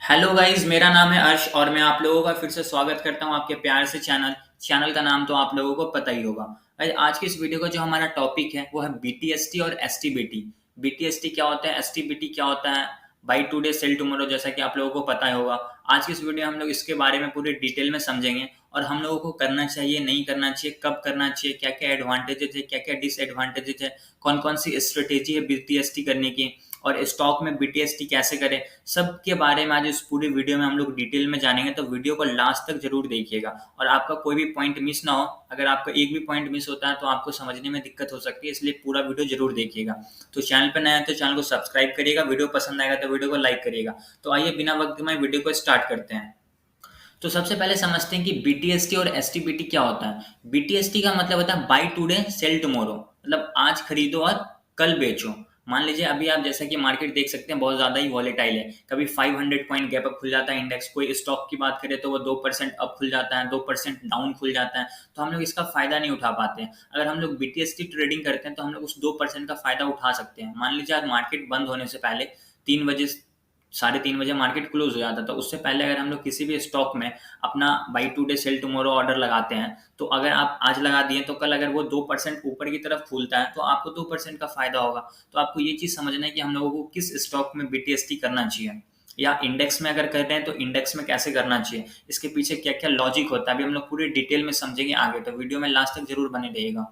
Hello guys, मेरा नाम है अर्श और मैं आप लोगों का फिर से स्वागत करता हूं आपके प्यार से चैनल का नाम तो आप लोगों को पता ही होगा। आज की इस वीडियो का जो हमारा टॉपिक है वो है बीटीएसटी और एसटीबीटी। बीटीएसटी क्या होता है, एसटीबीटी क्या होता है, बाई टुडे सेल टुमारो, जैसा कि आप लोगों को पता ही होगा। आज की इस वीडियो में हम लोग इसके बारे में पूरे डिटेल में समझेंगे और हम लोगों को करना चाहिए, नहीं करना चाहिए, कब करना चाहिए, क्या क्या एडवांटेजेस है, क्या क्या डिसएडवांटेजेस है, कौन कौन सी स्ट्रेटेजी है बीटीएसटी करने की और स्टॉक में बीटीएसटी कैसे करें, सब के बारे में आज इस पूरी वीडियो में हम लोग डिटेल में जानेंगे। तो वीडियो को लास्ट तक जरूर देखिएगा और आपका कोई भी पॉइंट मिस ना हो। अगर आपका एक भी पॉइंट मिस होता है तो आपको समझने में दिक्कत हो सकती है, इसलिए पूरा वीडियो जरूर देखिएगा। तो चैनल पर नया है तो चैनल को सब्सक्राइब करिएगा, वीडियो पसंद आएगा तो वीडियो को लाइक करिएगा। तो आइए बिना वक्त में वीडियो को स्टार्ट करते हैं। तो सबसे पहले समझते हैं कि बीटीएसटी और एसटीबीटी क्या होता है। बीटीएसटी का मतलब होता है बाय टुडे सेल टुमारो, मतलब आज खरीदो और कल बेचो। मान लीजिए अभी आप जैसा कि मार्केट देख सकते हैं बहुत ज्यादा ही वॉलेटाइल है, कभी 500 पॉइंट गैप अप खुल जाता है इंडेक्स। कोई स्टॉक की बात करें तो वो 2% अप खुल जाता है, 2% डाउन खुल जाता है। तो हम लोग इसका फायदा नहीं उठा पाते हैं। अगर हम लोग बीटीएसटी ट्रेडिंग करते हैं तो हम लोग उस 2% का फायदा उठा सकते हैं। मान लीजिए आज मार्केट बंद होने से पहले 3 बजे, 3:30 बजे मार्केट क्लोज हो जाता था, उससे पहले अगर हम लोग किसी भी स्टॉक में अपना by two day cell tomorrow order लगाते हैं तो अगर आप आज लगा दिए तो कल अगर वो 2% ऊपर की तरफ खुलता है तो आपको 2% का फायदा होगा। तो आपको ये चीज समझना है कि हम लोगों को किस स्टॉक में बीटीएसटी करना चाहिए, या इंडेक्स में अगर कर रहे हैं तो इंडेक्स में कैसे करना चाहिए, इसके पीछे क्या क्या लॉजिक होता है अभी हम लोग पूरी डिटेल में समझेंगे आगे। तो वीडियो में लास्ट तक जरूर बने रहिएगा।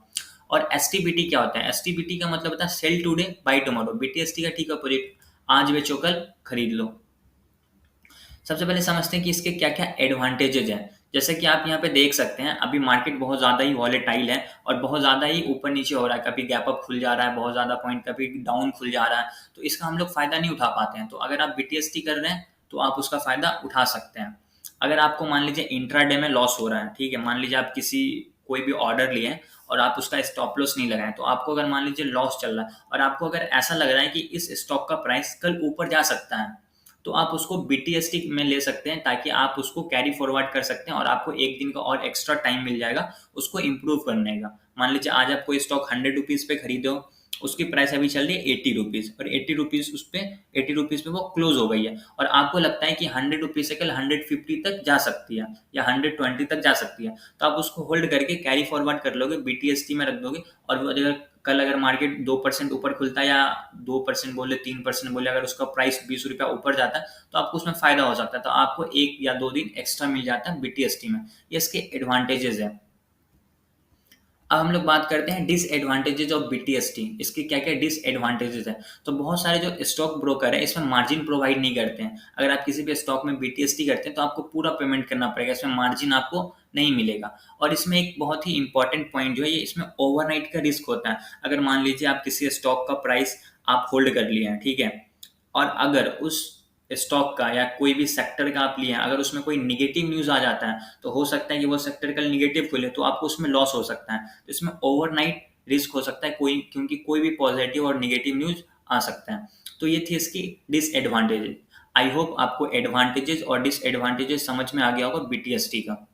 और एसटीबीटी क्या होता है, एसटीबीटी का मतलब होता है sell today buy tomorrow. BTST का ठीक अपोजिट, आज बेचो कल खरीद लो। सबसे पहले समझते हैं कि इसके क्या क्या एडवांटेजेज हैं। जैसे कि आप यहाँ पे देख सकते हैं अभी मार्केट बहुत ज़्यादा ही वॉलेटाइल है और बहुत ज़्यादा ही ऊपर नीचे हो रहा है, कभी गैप अप खुल जा रहा है बहुत ज़्यादा पॉइंट, कभी डाउन खुल जा रहा है। तो इसका हम लोग फ़ायदा नहीं उठा पाते हैं। तो अगर आप बीटीएसटी कर रहे हैं तो आप उसका फ़ायदा उठा सकते हैं। अगर आपको मान लीजिए इंट्राडे में लॉस हो रहा है, ठीक है, मान लीजिए आप किसी कोई भी ऑर्डर लिए और आप उसका स्टॉप लॉस नहीं लगाएं, तो आपको अगर मान लीजिए लॉस चल रहा है और आपको अगर ऐसा लग रहा है कि इस स्टॉक का प्राइस कल ऊपर जा सकता है, तो आप उसको बीटीएसटी में ले सकते हैं ताकि आप उसको कैरी फॉरवर्ड कर सकते हैं और आपको एक दिन का और एक्स्ट्रा टाइम मिल जाएगा उसको इम्प्रूव करने का। मान लीजिए आज आप कोई स्टॉक 100 रुपीज पे खरीदे हो, उसकी प्राइस अभी चल रही है 80 रुपीज और 80 रुपीज उस पे 80 रुपीज पे वो क्लोज हो गई है और आपको लगता है कि 100 रुपीज से कल 150 तक जा सकती है या 120 तक जा सकती है, तो आप उसको होल्ड करके कैरी फॉरवर्ड कर लोगे, बीटीएसटी में रख दोगे। और वो अगर कल अगर मार्केट 2% ऊपर खुलता है या 2% बोले 3% बोले, अगर उसका प्राइस 20 रुपया ऊपर जाता है तो आपको उसमें फायदा हो सकता है। तो आपको 1 या 2 दिन एक्स्ट्रा मिल जाता है बीटीएसटी में। ये इसके एडवांटेजेस है। अब हम लोग बात करते हैं डिसएडवांटेजेस ऑफ बीटीएसटी, इसके क्या क्या डिसएडवांटेजेस है। तो बहुत सारे जो स्टॉक ब्रोकर है इसमें मार्जिन प्रोवाइड नहीं करते हैं। अगर आप किसी भी स्टॉक में बीटीएसटी करते हैं तो आपको पूरा पेमेंट करना पड़ेगा, इसमें मार्जिन आपको नहीं मिलेगा। और इसमें एक बहुत ही इंपॉर्टेंट पॉइंट जो है, ये इसमें ओवरनाइट का रिस्क होता है। अगर मान लीजिए आप किसी स्टॉक का प्राइस आप होल्ड कर लिए हैं, ठीक है, और अगर उस स्टॉक का या कोई भी सेक्टर का आप लिए हैं, अगर उसमें कोई निगेटिव न्यूज आ जाता है तो हो सकता है कि वो सेक्टर कल निगेटिव खुले तो आपको उसमें लॉस हो सकता है। तो इसमें ओवरनाइट रिस्क हो सकता है कोई, क्योंकि कोई भी पॉजिटिव और निगेटिव न्यूज आ सकता है। तो ये थी इसकी डिसएडवांटेजेस। आई होप आपको एडवांटेजेस और डिसएडवांटेजेस समझ में आ गया होगा बीटीएसटी का।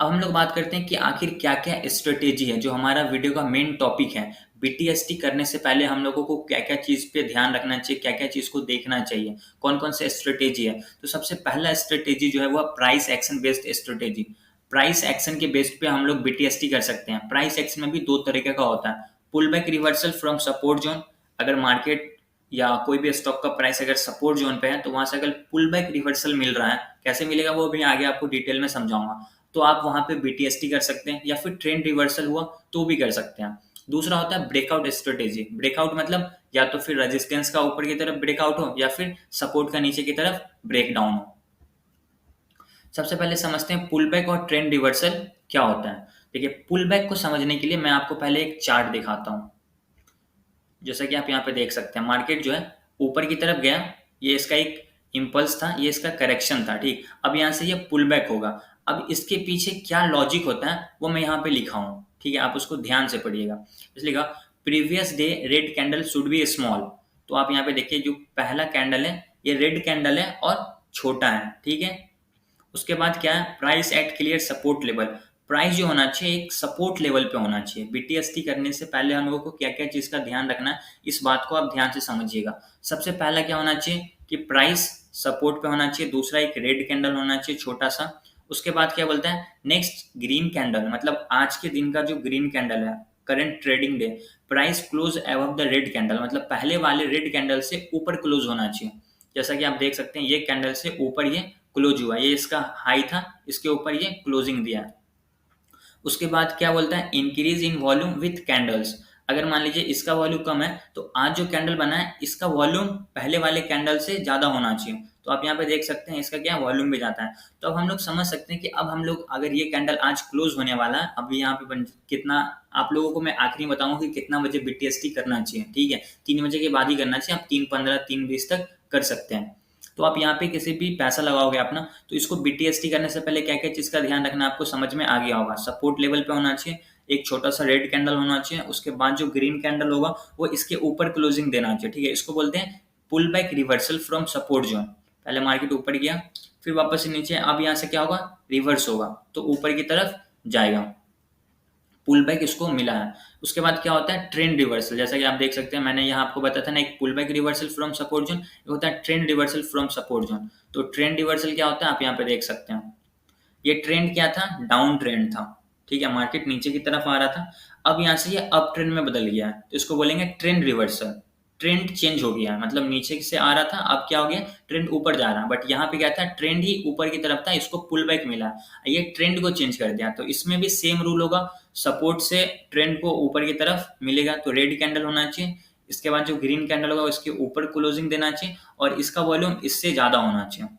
अब हम लोग बात करते हैं कि आखिर क्या क्या स्ट्रेटेजी है, जो हमारा वीडियो का मेन टॉपिक है। बीटीएसटी करने से पहले हम लोगों को क्या क्या चीज पे ध्यान रखना चाहिए, क्या क्या चीज को देखना चाहिए, कौन कौन से स्ट्रेटेजी है। तो सबसे पहला स्ट्रेटेजी जो है वो price action based strategy. Price action के बेस्ड पे हम लोग बीटीएसटी कर सकते हैं। प्राइस एक्शन में भी दो तरीके का होता है, pull back reversal from support zone. अगर मार्केट या कोई भी स्टॉक का प्राइस अगर सपोर्ट जोन पे है तो वहां से अगर पुल बैक रिवर्सल मिल रहा है, कैसे मिलेगा वो भी आगे आपको डिटेल में समझाऊंगा, तो आप वहां पे बीटीएसटी कर सकते हैं। या फिर ट्रेंड रिवर्सल हुआ तो भी कर सकते हैं। दूसरा होता है ब्रेकआउट स्ट्रेटेजी। ब्रेकआउट मतलब या तो फिर रेजिस्टेंस का ऊपर की तरफ ब्रेकआउट हो या फिर सपोर्ट का नीचे की तरफ ब्रेक डाउन हो। सबसे पहले समझते हैं पुल बैक और ट्रेंड रिवर्सल क्या होता है। देखिए, पुल बैक को समझने के लिए मैं आपको पहले एक चार्ट दिखाता हूँ। जैसा कि आप यहाँ पे देख सकते हैं मार्केट जो है ऊपर की तरफ गया, ये इसका एक इम्पल्स था, ये इसका करेक्शन था, ठीक। अब यहाँ से ये पुल बैक होगा। अब इसके पीछे क्या लॉजिक होता है वो मैं यहाँ पे लिखा हूँ, ठीक है, आप उसको ध्यान से पढ़िएगा। इसलिए लिखा previous day red candle should be small. तो आप यहाँ पे देखिए जो पहला कैंडल है ये रेड कैंडल है और छोटा है, ठीक है। उसके बाद क्या है, price at clear support level. Price जो होना चाहिए एक सपोर्ट लेवल पे होना चाहिए। बीटीएसटी करने से पहले हम लोगों को क्या क्या चीज का ध्यान रखना है, इस बात को आप ध्यान से समझिएगा। सबसे पहला क्या होना चाहिए कि प्राइस सपोर्ट पे होना चाहिए, दूसरा एक रेड कैंडल होना चाहिए छोटा सा। उसके बाद क्या बोलता है, नेक्स्ट ग्रीन कैंडल, मतलब आज के दिन का जो ग्रीन कैंडल है, current trading day, price close above the red candle, मतलब पहले वाले रेड कैंडल से ऊपर क्लोज होना चाहिए। जैसा कि आप देख सकते हैं ये कैंडल से ऊपर ये क्लोज हुआ, ये इसका हाई था, इसके ऊपर ये क्लोजिंग दिया। उसके बाद क्या बोलता है, increase in volume with candles. अगर मान लीजिए इसका वॉल्यूम कम है तो आज जो कैंडल बना है इसका वॉल्यूम पहले वाले कैंडल से ज्यादा होना चाहिए। तो आप यहाँ पे देख सकते हैं इसका क्या वॉल्यूम भी जाता है। तो अब हम लोग समझ सकते हैं कि अब हम लोग अगर ये कैंडल आज क्लोज होने वाला है, अभी यहाँ पे कितना, आप लोगों को मैं आखिरी बताऊंगा कि कितना बजे बीटीएसटी करना चाहिए, ठीक है, 3 बजे के बाद ही करना चाहिए। आप 3:15 3:20 तक कर सकते हैं। तो आप यहाँ पे किसी भी पैसा लगाओगे अपना, तो इसको बीटीएसटी करने से पहले क्या क्या चीज का ध्यान रखना आपको समझ में आ गया होगा। सपोर्ट लेवल पे होना चाहिए, एक छोटा सा रेड कैंडल होना चाहिए, उसके बाद जो ग्रीन कैंडल होगा वो इसके ऊपर क्लोजिंग देना चाहिए, ठीक है। इसको बोलते हैं pull back reversal from support zone. पहले मार्केट ऊपर गया, फिर वापस नीचे, अब यहाँ से क्या होगा, रिवर्स होगा, तो ऊपर की तरफ जाएगा, पुल बैक इसको मिला है। उसके बाद क्या होता है, ट्रेंड रिवर्सल। जैसा कि आप देख सकते हैं, मैंने यहाँ आपको बताया था ना, एक pull back reversal from support zone, एक होता है trend reversal from support zone. तो ट्रेंड रिवर्सल क्या होता है, आप यहाँ पे देख सकते हैं, ये ट्रेंड क्या था, डाउन ट्रेंड था, ठीक है, मार्केट नीचे की तरफ आ रहा था, अब यहाँ से ये अप ट्रेंड में बदल गया है, तो इसको बोलेंगे ट्रेंड रिवर्सल। ट्रेंड चेंज हो गया, मतलब नीचे से आ रहा था, अब क्या हो गया, ट्रेंड ऊपर जा रहा है, बट यहाँ पे क्या था, ट्रेंड ही ऊपर की तरफ था, इसको पुल बैक मिला, ये ट्रेंड को चेंज कर दिया। तो इसमें भी सेम रूल होगा, सपोर्ट से ट्रेंड को ऊपर की तरफ मिलेगा तो रेड कैंडल होना चाहिए, इसके बाद जो ग्रीन कैंडल होगा उसके ऊपर क्लोजिंग देना चाहिए, और इसका वॉल्यूम इससे ज्यादा होना चाहिए।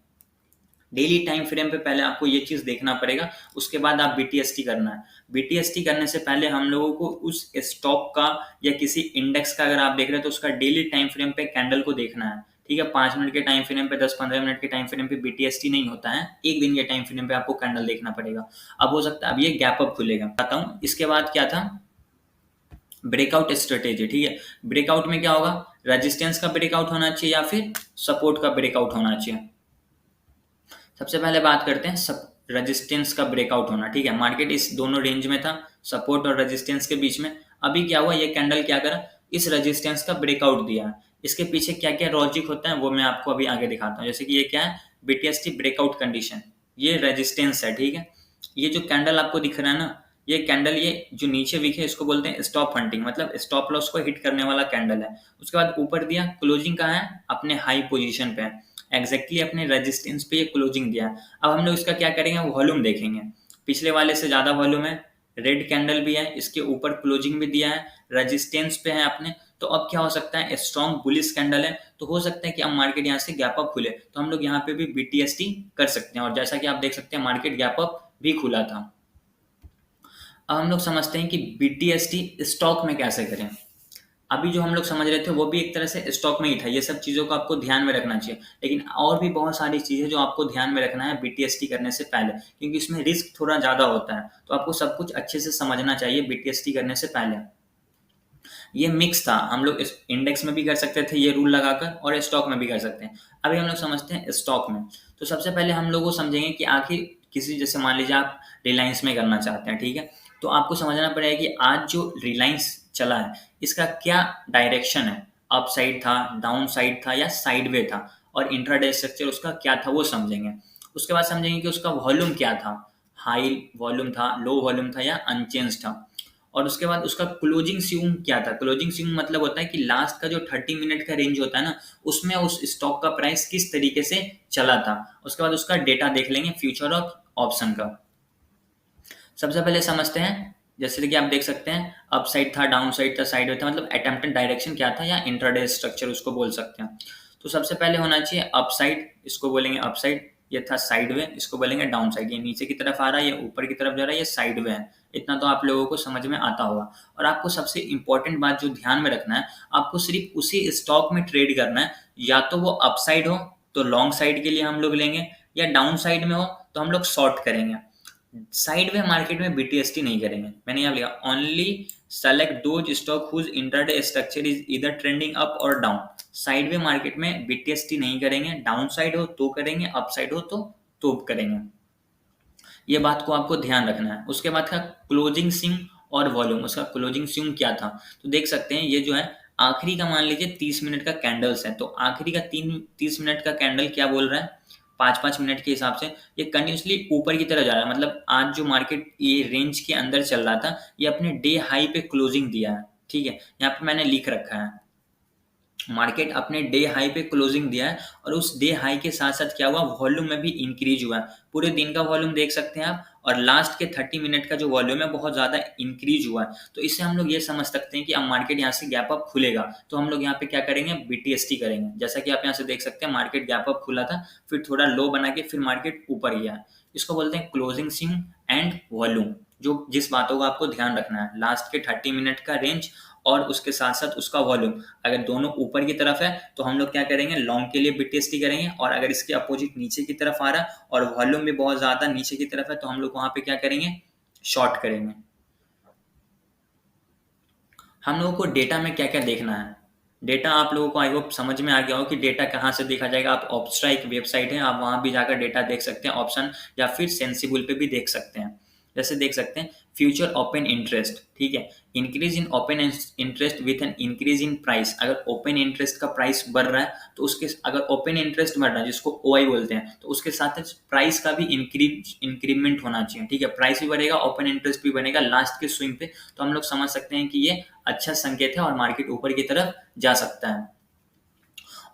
डेली टाइम फ्रेम पे पहले आपको ये चीज देखना पड़ेगा, उसके बाद आप बीटीएसटी करना है। बीटीएसटी करने से पहले हम लोगों को उस स्टॉक का या किसी इंडेक्स का अगर आप देख रहे हैं तो उसका डेली टाइम फ्रेम पे कैंडल को देखना है, ठीक है। 5 मिनट के टाइम फ्रेम पे, 10-15 मिनट के टाइम फ्रेम पे बीटीएसटी नहीं होता है, एक दिन के टाइम फ्रेम पे आपको कैंडल देखना पड़ेगा। अब हो सकता है अब ये गैप अप खुलेगा, बताता हूँ। इसके बाद क्या था, ब्रेकआउट स्ट्रेटेजी, ठीक है। ब्रेकआउट में क्या होगा, रेजिस्टेंस का ब्रेकआउट होना चाहिए या फिर सपोर्ट का ब्रेकआउट होना चाहिए। सबसे पहले बात करते हैं सब रेजिस्टेंस का ब्रेकआउट होना, ठीक है। मार्केट इस दोनों रेंज में था, सपोर्ट और रेजिस्टेंस के बीच में। अभी क्या हुआ, ये कैंडल क्या करा, इस रेजिस्टेंस का ब्रेकआउट दिया। इसके पीछे क्या क्या लॉजिक होता है वो मैं आपको अभी आगे दिखाता हूँ। जैसे कि ये क्या है, बीटीएसटी ब्रेकआउट कंडीशन, ये रेजिस्टेंस है, ठीक है। ये जो कैंडल आपको दिख रहा है ना, ये कैंडल, ये जो नीचे विक है इसको बोलते हैं स्टॉप हंटिंग, मतलब स्टॉप लॉस को हिट करने वाला कैंडल है। उसके बाद ऊपर दिया, क्लोजिंग कहाँ है, अपने हाई पोजीशन पे है, एग्जैक्टली अपने रेजिस्टेंस पे ये क्लोजिंग दिया। अब हम लोग इसका क्या करेंगे, वॉल्यूम देखेंगे, पिछले वाले से ज्यादा वॉल्यूम है, रेड कैंडल भी है, इसके ऊपर क्लोजिंग भी दिया है, रेजिस्टेंस पे है अपने। तो अब क्या हो सकता है, स्ट्रॉन्ग बुलिश कैंडल है, तो हो सकता है कि अब मार्केट यहाँ से गैप अप खुले, तो हम लोग यहाँ पे भी बीटीएसटी कर सकते हैं। और जैसा कि आप देख सकते हैं मार्केट गैप अप भी खुला था। अब हम लोग समझते हैं कि बीटीएसटी स्टॉक में कैसे करें। अभी जो हम लोग समझ रहे थे वो भी एक तरह से स्टॉक में ही था, ये सब चीजों को आपको ध्यान में रखना चाहिए। लेकिन और भी बहुत सारी चीजें जो आपको ध्यान में रखना है बीटीएसटी करने से पहले, क्योंकि इसमें रिस्क थोड़ा ज्यादा होता है, तो आपको सब कुछ अच्छे से समझना चाहिए बीटीएसटी करने से पहले। ये मिक्स था, हम लोग इस इंडेक्स में भी कर सकते थे ये रूल लगाकर, और स्टॉक में भी कर सकते हैं। अभी हम लोग समझते हैं स्टॉक में। तो सबसे पहले हम लोग समझेंगे कि आखिर किसी, जैसे मान लीजिए आप रिलायंस में करना चाहते हैं, ठीक है, तो आपको समझना पड़ेगा कि आज जो रिलायंस चला है इसका क्या डायरेक्शन है, अप साइड था, डाउन साइड था या साइडवे था, और इंट्राडे स्ट्रक्चर उसका क्या था वो समझेंगे। उसके बाद समझेंगे कि उसका वॉल्यूम क्या था, हाई वॉल्यूम था, लो वॉल्यूम था या अनचेंज था। और उसके बाद उसका क्लोजिंग स्यूम क्या था। क्लोजिंग स्यूम मतलब होता है कि लास्ट का जो 30 मिनट का रेंज होता है ना, उसमें उस स्टॉक का प्राइस किस तरीके से चला था। उसके बाद उसका डेटा देख लेंगे फ्यूचर और ऑप्शन का। सबसे पहले समझते हैं, जैसे कि आप देख सकते हैं अप साइड था, डाउन साइड था, साइड था, मतलब अटेम्प्टेड डायरेक्शन क्या था, या इंट्राडे स्ट्रक्चर उसको बोल सकते हैं। तो सबसे पहले होना चाहिए अप साइड, इसको बोलेंगे अप साइड। ये था साइडवे, इसको बोलेंगे डाउन साइड। ये नीचे की तरफ आ रहा है, ये ऊपर की तरफ जा रहा है, ये साइडवे है। इतना तो आप लोगों को समझ में आता होगा। और आपको सबसे इंपॉर्टेंट बात जो ध्यान में रखना है, आपको सिर्फ उसी स्टॉक में ट्रेड करना है, या तो वो अप साइड हो तो लॉन्ग साइड के लिए हम लोग लेंगे, या डाउन साइड में हो तो हम लोग शॉर्ट करेंगे। साइड वे मार्केट में बीटीएसटी नहीं करेंगे। मैंने यहाँ लिखा only select those stock whose intraday structure is इधर ट्रेंडिंग अप और डाउन। साइड वे मार्केट में बीटीएसटी नहीं करेंगे, डाउन साइड हो तो करेंगे, अप साइड हो तो करेंगे। ये बात को आपको ध्यान रखना है। उसके बाद का क्लोजिंग स्विंग और वॉल्यूम, उसका क्लोजिंग स्विंग क्या था, तो देख सकते हैं ये जो है आखिरी का मान लीजिए 30 मिनट का कैंडल्स है, तो आखिरी का 30 मिनट का कैंडल क्या बोल रहा है, 5-5 मिनट के हिसाब से ये कंटिन्यूसली ऊपर की तरफ जा रहा है। मतलब आज जो मार्केट ये रेंज के अंदर चल रहा था, ये अपने डे हाई पे क्लोजिंग दिया है। ठीक है, यहाँ पे मैंने लिख रखा है, मार्केट अपने डे हाई पे क्लोजिंग दिया है और उस डे हाई के साथ साथ क्या हुआ, वॉल्यूम में भी इंक्रीज हुआ है। पूरे दिन का वॉल्यूम देख सकते हैं आप, और लास्ट के 30 मिनट का जो वॉल्यूम है बहुत ज्यादा इंक्रीज हुआ है। तो इससे हम लोग ये समझ सकते हैं कि अब मार्केट यहाँ से गैप अप खुलेगा, तो हम लोग यहाँ पे क्या करेंगे, बीटीएसटी करेंगे। जैसा कि आप यहाँ से देख सकते हैं, मार्केट गैप अप खुला था, फिर थोड़ा लो बना के फिर मार्केट ऊपर गया। इसको बोलते हैं क्लोजिंग स्विंग एंड वॉल्यूम। जो जिस बातों का आपको ध्यान रखना है, लास्ट के 30 मिनट का रेंज और उसके साथ साथ उसका वॉल्यूम, अगर दोनों ऊपर की तरफ है तो हम लोग क्या करेंगे, लॉन्ग के लिए बीटीएसटी करेंगे। और अगर इसके अपोजिट नीचे की तरफ आ रहा है और वॉल्यूम भी बहुत ज्यादा नीचे की तरफ है, तो हम लोग वहां पे क्या करेंगे, शॉर्ट करेंगे। हम लोगों को डेटा में क्या क्या देखना है, डेटा आप लोगों को आई होप समझ में आ गया हो कि डेटा कहाँ से देखा जाएगा। आप ऑप्स्ट्रा एक वेबसाइट है, आप वहां भी जाकर डेटा देख सकते हैं ऑप्शन, या फिर सेंसिबल पे भी देख सकते हैं। जैसे देख सकते हैं फ्यूचर ओपन इंटरेस्ट, ठीक है, increase in open interest with an increase in price. अगर ओपन इंटरेस्ट का प्राइस बढ़ रहा है तो उसके, अगर ओपन इंटरेस्ट बढ़ रहा है जिसको ओआई बोलते हैं, तो उसके साथ प्राइस का भी इंक्रीमेंट होना चाहिए। ठीक है, प्राइस भी बढ़ेगा, ओपन इंटरेस्ट भी बनेगा लास्ट के स्विंग पे, तो हम लोग समझ सकते हैं कि ये अच्छा संकेत है और मार्केट ऊपर की तरफ जा सकता है।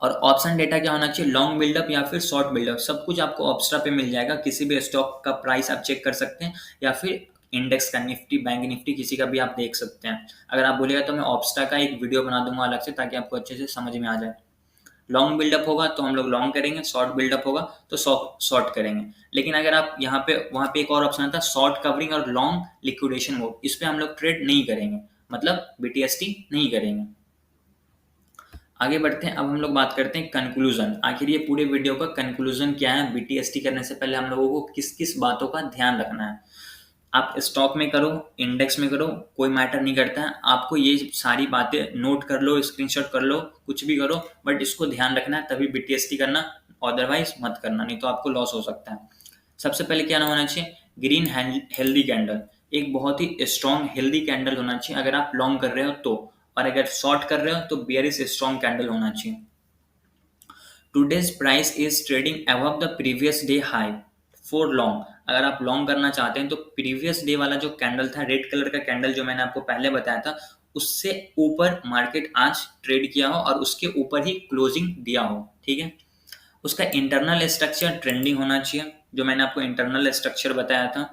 और ऑप्शन डेटा क्या होना चाहिए, लॉन्ग बिल्डअप या फिर शॉर्ट बिल्डअप, सब कुछ आपको ऑप्स्ट्रा पे मिल जाएगा। किसी भी स्टॉक का प्राइस आप चेक कर सकते हैं, या फिर इंडेक्स का, निफ्टी, बैंक निफ्टी, किसी का भी आप देख सकते हैं। अगर आप बोलेगा तो मैं ऑप्स्ट्रा का एक वीडियो बना दूंगा अलग से, ताकि आपको अच्छे से समझ में आ जाए। लॉन्ग बिल्डअप होगा तो हम लोग लॉन्ग करेंगे, शॉर्ट बिल्डअप होगा तो शॉर्ट करेंगे। लेकिन अगर आप यहाँ पे, वहां पे एक और ऑप्शन आता है शॉर्ट कवरिंग और लॉन्ग लिक्विडेशन मोड, इस पे हम लोग ट्रेड नहीं करेंगे, मतलब बीटीएसटी नहीं करेंगे। आगे बढ़ते हैं, अब हम लोग बात करते हैं कंक्लूजन। आखिर ये पूरे वीडियो का कंक्लूजन क्या है, बीटीएसटी करने से पहले हम लोगों को किस किस बातों का ध्यान रखना है। आप स्टॉक में करो, इंडेक्स में करो, कोई मैटर नहीं करता है, आपको ये सारी बातें नोट कर लो, स्क्रीनशॉट कर लो, कुछ भी करो, बट इसको ध्यान रखना है, तभी बीटीएसटी करना, अदरवाइज मत करना, नहीं तो आपको लॉस हो सकता है। सबसे पहले क्या होना चाहिए, ग्रीन हेल्दी कैंडल, एक बहुत ही स्ट्रॉन्ग हेल्दी कैंडल होना चाहिए अगर आप लॉन्ग कर रहे हो तो, और अगर शॉर्ट कर रहे हो तो बेयरिश स्ट्रॉन्ग कैंडल होना चाहिए। Today's price is trading above the previous day high for long. अगर आप लॉन्ग करना चाहते हैं तो प्रीवियस डे वाला जो कैंडल था, रेड कलर का कैंडल जो मैंने आपको पहले बताया था, उससे ऊपर मार्केट आज ट्रेड किया हो और उसके ऊपर ही क्लोजिंग दिया हो। ठीक है, उसका इंटरनल स्ट्रक्चर ट्रेंडिंग होना चाहिए, जो मैंने आपको इंटरनल स्ट्रक्चर बताया था।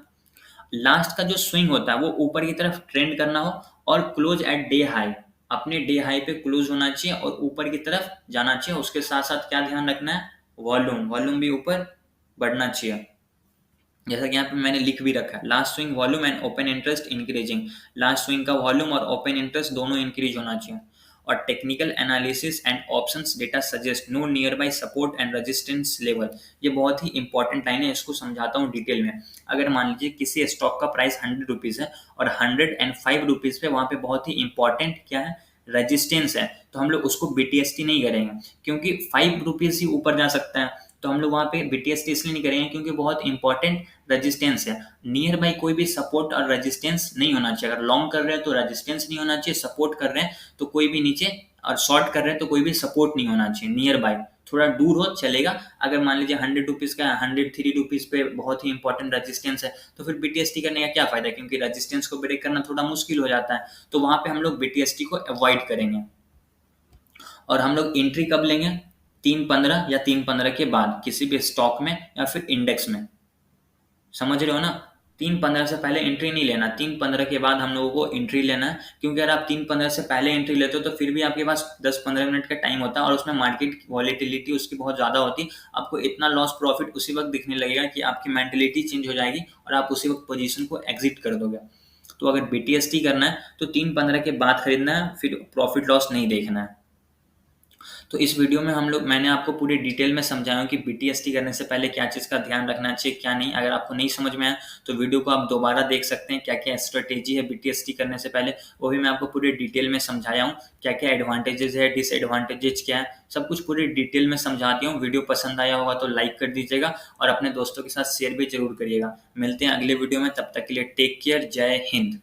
लास्ट का जो स्विंग होता है वो ऊपर की तरफ ट्रेंड करना हो, और क्लोज एट डे हाई, अपने डे हाई पे क्लोज होना चाहिए और ऊपर की तरफ जाना चाहिए। उसके साथ साथ क्या ध्यान रखना है, वॉल्यूम भी ऊपर बढ़ना चाहिए। जैसा कि यहाँ पे मैंने लिख भी रखा है, last swing volume and open interest increasing, last swing का वॉल्यूम और ओपन इंटरेस्ट दोनों इंक्रीज होना चाहिए। और technical analysis and options data suggest no nearby support and resistance level. ये बहुत ही इंपॉर्टेंट लाइन है, इसको समझाता हूँ डिटेल में। अगर मान लीजिए किसी स्टॉक का प्राइस 100 रुपीज है और 105 रुपीज पे वहां पे बहुत ही इंपॉर्टेंट क्या है, रेजिस्टेंस है, तो हम लोग उसको बीटीएसटी नहीं करेंगे, क्योंकि 5 रुपीज ही ऊपर जा सकता है। तो हम लोग वहां पे बीटीएसटी इसलिए नहीं करेंगे क्योंकि बहुत इंपॉर्टेंट रेजिस्टेंस है। नियर बाई कोई भी सपोर्ट और रेजिस्टेंस नहीं होना चाहिए। अगर लॉन्ग कर रहे हैं तो रेजिस्टेंस नहीं होना चाहिए, सपोर्ट कर रहे हैं तो कोई भी नीचे, और शॉर्ट कर रहे हैं तो कोई भी सपोर्ट नहीं होना चाहिए। नियर बाय थोड़ा दूर हो चलेगा। अगर मान लीजिए 100 रुपीज का 103 रुपीज पे बहुत ही इंपॉर्टेंट रेजिस्टेंस है, तो फिर बीटीएसटी करने का क्या फायदा, क्योंकि रेजिस्टेंस को ब्रेक करना थोड़ा मुश्किल हो जाता है। तो वहां पे हम लोग बीटीएसटी को अवॉइड करेंगे। और हम लोग एंट्री कब लेंगे, 3:15 या 3:15 के बाद, किसी भी स्टॉक में या फिर इंडेक्स में। समझ रहे हो ना, 3:15 से पहले एंट्री नहीं लेना, 3:15 के बाद हम लोगों को एंट्री लेना है। क्योंकि अगर आप 3:15 से पहले एंट्री लेते हो तो फिर भी आपके पास 10-15 मिनट का टाइम होता है, और उसमें मार्केट वॉलेटिलिटी उसकी बहुत ज़्यादा होती है। आपको इतना लॉस प्रॉफिट उसी वक्त दिखने लगेगा कि आपकी मेंटेलिटी चेंज हो जाएगी और आप उसी वक्त पोजीशन को एग्जिट कर दोगे। तो अगर बीटीएसटी करना है तो 3:15 के बाद खरीदना है, फिर प्रॉफिट लॉस नहीं देखना है। तो इस वीडियो में मैंने आपको पूरी डिटेल में समझाया कि बीटीएसटी करने से पहले क्या चीज़ का ध्यान रखना चाहिए, क्या नहीं। अगर आपको नहीं समझ में आया तो वीडियो को आप दोबारा देख सकते हैं, क्या क्या स्ट्रेटेजी है बीटीएसटी करने से पहले, वो भी मैं आपको पूरी डिटेल में समझाया हूँ। क्या क्या एडवांटेजेस है, डिसएडवांटेजेस क्या है, सब कुछ पूरी डिटेल में समझा दिया हूँ। वीडियो पसंद आया होगा तो लाइक कर दीजिएगा और अपने दोस्तों के साथ शेयर भी जरूर करिएगा। मिलते हैं अगले वीडियो में, तब तक के लिए टेक केयर, जय हिंद।